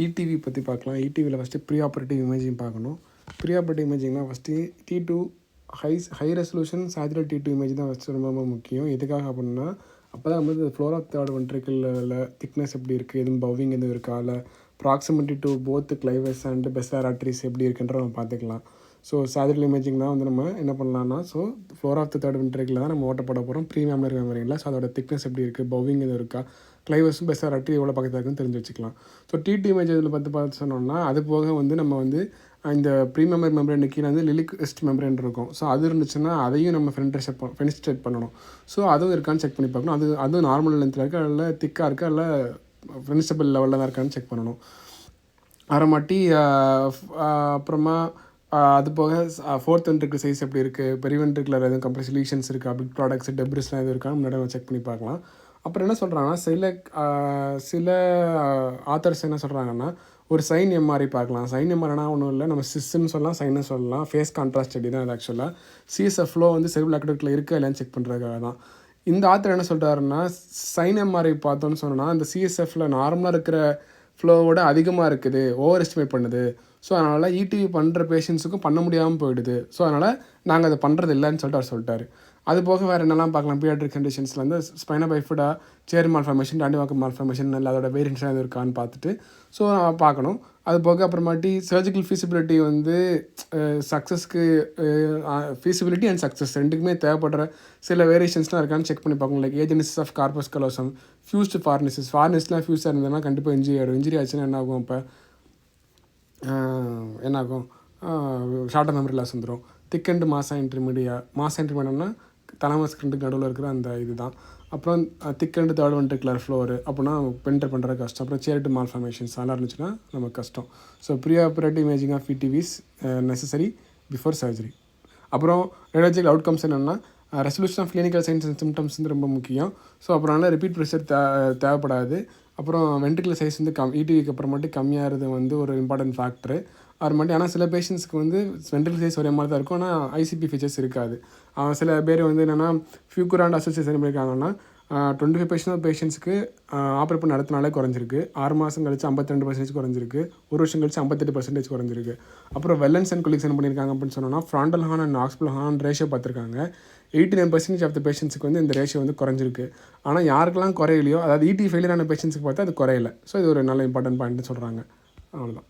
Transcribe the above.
EDV பற்றி பார்க்கலாம். இடிவியில் ஃபஸ்ட்டு ப்ரீ ஆப்ரேட்டிவ் இமேஜிங் பார்க்கணும். ப்ரீ ஆப்ரேட்டிவ் இமேஜிங்னா first T2 high resolution sagittal T2 image தான் ஃபஸ்ட்டு ரொம்ப ரொம்ப முக்கியம். எதுக்காக அப்படின்னா அப்போ தான் வந்து ஃப்ளோர் ஆஃப் தேர்ட் வென்ட்ரிக்கிளில் திக்னஸ் எப்படி இருக்குது, எதுவும் பவ்விங் எதுவும் இருக்கா, இல்லை proximity to both clivus and basilar arteries எப்படி இருக்குன்ற நம்ம பார்த்துக்கலாம். ஸோ சாச்சுரல் இமேஜிங் தான் வந்து நம்ம என்ன பண்ணலாம்னா, so floor of the third ventricle தான் நம்ம ஓட்டப்பட போகிறோம். ப்ரீ மேமரி மெமரியில் ஸோ அதோட திக்னஸ் எப்படி இருக்குது, பவ்விங் எதுவும் இருக்கா, கிளைவஸும் பெஸ்டார் ஆர்ட்ரி எவ்வளோ பக்கத்தில் இருக்குன்னு தெரிஞ்சு வச்சுக்கலாம். ஸோ T2 இமேஜ் இதில் பார்த்து சொன்னோம்னா அது போக வந்து நம்ம வந்து இந்த ப்ரீ மெமரி மெம்பரேன் கீழே வந்து லிலிக் வெஸ்ட் மெம்பரேன் இருக்கும். ஸோ அது இருந்துச்சுன்னா அதையும் நம்ம ஃபெனிஸ்ட்ரேட் பண்ணணும். ஸோ அதுவும் இருக்கான்னு செக் பண்ணி பார்க்கணும். அதுவும் நார்மல் லென்த்தில் இருக்கா, இல்லை திக்காக இருக்கா, இல்லை ஃபெனிஸ்டபிள் லெவலில் தான் இருக்கான்னு செக் பண்ணணும். அரைமாட்டி அப்புறமா அது போக ஃபோர்த் வென்ட்ரிக்கிள் சைஸ் எப்படி இருக்குது, பெரிய வென்ட்ரிக்கில் எதுவும் கம்ப்ளீட் லீஷன்ஸ் இருக்கா, பிக் ப்ராடக்ட்ஸ் டெப்ரிஸ்லாம் எதுவும் இருக்கான்னு முன்னாடி நம்ம செக் பண்ணி பார்க்கலாம். அப்புறம் என்ன சொல்கிறாங்கன்னா சில ஆத்தர்ஸ் என்ன சொல்கிறாங்கன்னா ஒரு சைன் எம்ஆர்ஐ பார்க்கலாம். சைன் எம்ஆர்ஐனா ஒன்றும் இல்லை, நம்ம சிஸ்ன்னு சொல்லலாம், சைன்னு சொல்லலாம். ஃபேஸ் கான்ட்ராஸ்ட் ஸ்டடி தான் அது ஆக்சுவலாக. சிஎஸ்எஃப் ஃப்ளோ வந்து செரிப்ரல் அக்வெடிக்டில் இருக்கா இல்லைன்னு செக் பண்ணுறதுக்காக தான். இந்த ஆத்தர் என்ன சொல்கிறாருன்னா சைன் எம்ஆர்ஐ பார்த்தோன்னு சொன்னால் அந்த சிஎஸ்எஃப்பில் நார்மலாக இருக்கிற ஃப்ளோவோட அதிகமாக இருக்குது, ஓவர் எஸ்டிமேட் பண்ணுது. ஸோ அதனால் இடிவி பண்ணுற பேஷண்ட்ஸுக்கும் பண்ண முடியாமல் போயிடுது. ஸோ அதனால் நாங்கள் அதை பண்ணுறது இல்லைன்னு சொல்லிட்டு அவர் சொல்லிட்டார். அது போக வேறு என்னெல்லாம் பார்க்கலாம், பீடியாட்ரிக் கண்டிஷன்ஸில் வந்து ஸ்பைனா பைஃபுடா, சேர் மால்ஃபார்மேஷன், டாண்டிவாக்கம் மால்ஃபார்மேஷன், இல்லை அதோட வேரியன்ட்ஸ் எது இருக்கான்னு பார்த்துட்டு ஸோ பார்க்கணும். அது போக அப்புறமாட்டி சர்ஜிக்கல் ஃபீஸிபிலிட்டி வந்து சக்ஸஸ்க்கு ஃபீஸிபிலிட்டி அண்ட் சக்ஸஸ் ரெண்டுக்குமே தேவைப்படுற சில வேரியேஷன்ஸ்லாம் இருக்கான்னு செக் பண்ணி பார்க்கணும். Like agenesis of corpus callosum, fused ஃபார்னிஸ்லாம் ஃபியூஸாக இருந்ததுன்னா கண்டிப்பாக இன்ஜுரி ஆகிடும். இன்ஜுரி ஆச்சுன்னா என்ன ஆகும், அப்போ என்னாகும், ஷார்ட் மெமரி லாஸ் வந்துடும். திக் அண்ட் மாசா இன்டர்மீடியம்னா தலமஸ் ரெண்டுக்கு நடுவில் இருக்கிற அந்த இது தான். அப்புறம் திக் அண்ட் தேர்ட் வென்ட்ரிகுலர் ஃப்ளோரு அப்படின்னா பென்டர் பண்ணுறது கஷ்டம். அப்புறம் சேர் டு மால்ஃபார்மேஷன்ஸ் அதெல்லாம் இருந்துச்சுன்னா நமக்கு கஷ்டம். So pre operative imaging of ETVs necessary before surgery. அப்புறம் ரேடியாலஜிக்கல் அவுட்கம்ஸ் என்னென்னா resolution of clinical signs and symptoms வந்து ரொம்ப முக்கியம். ஸோ அப்புறம் ரிப்பீட் ப்ரெஷர் தேவைப்படாது. அப்புறம் வென்ட்ரிகுலர் சைஸ் வந்து இடிவிக்கு அப்புறமாட்டி கம்மியாகிறது வந்து ஒரு இம்பார்ட்டன்ட் ஃபேக்டரு. அது ஆனால் சில பேஷண்ட்ஸ்க்கு வந்து வென்ட்ரிகுலர் சைஸ் ஒரே மாதிரி தான் இருக்கும், ஆனால் ஐசிபி ஃபீச்சர்ஸ் இருக்காது. சில பேர் வந்து என்னென்னா ஃபியூக்குராண்ட் அசோசியேஷன் பண்ணியிருக்காங்கன்னா 25% பேஷண்ட்ஸுக்கு ஆப்ரேட் பண்ண அடுத்த குறைஞ்சிருக்கு. 6 மாதம் கழிச்சு 52% குறைஞ்சிருக்கு. ஒரு வருஷம் கழிச்சு 58% குறைஞ்சிருக்கு. அப்புறம் வெல்லன்ஸ் அண்ட் கொலிக்ஸ் என்ன பண்ணியிருக்காங்க அப்படின்னு சொன்னோன்னா frontal horn and occipital horn ratio பார்த்துருக்காங்க. 89% ஆஃப் த பேஷண்ட்ஸுக்கு வந்து இந்த ரேஷியோ வந்து குறைஞ்சிருக்கு. ஆனால் யாருக்கெல்லாம் குறையிலையோ, அதாவது இடி ஃபெயிலியர் ஆன பேஷண்ட்ஸுக்கு பார்த்தா அது குறையலை. ஸோ இது ஒரு நல்ல இம்பார்ட்டன்ட் பாயிண்ட்னு சொல்கிறாங்க. அவ்வளோதான்.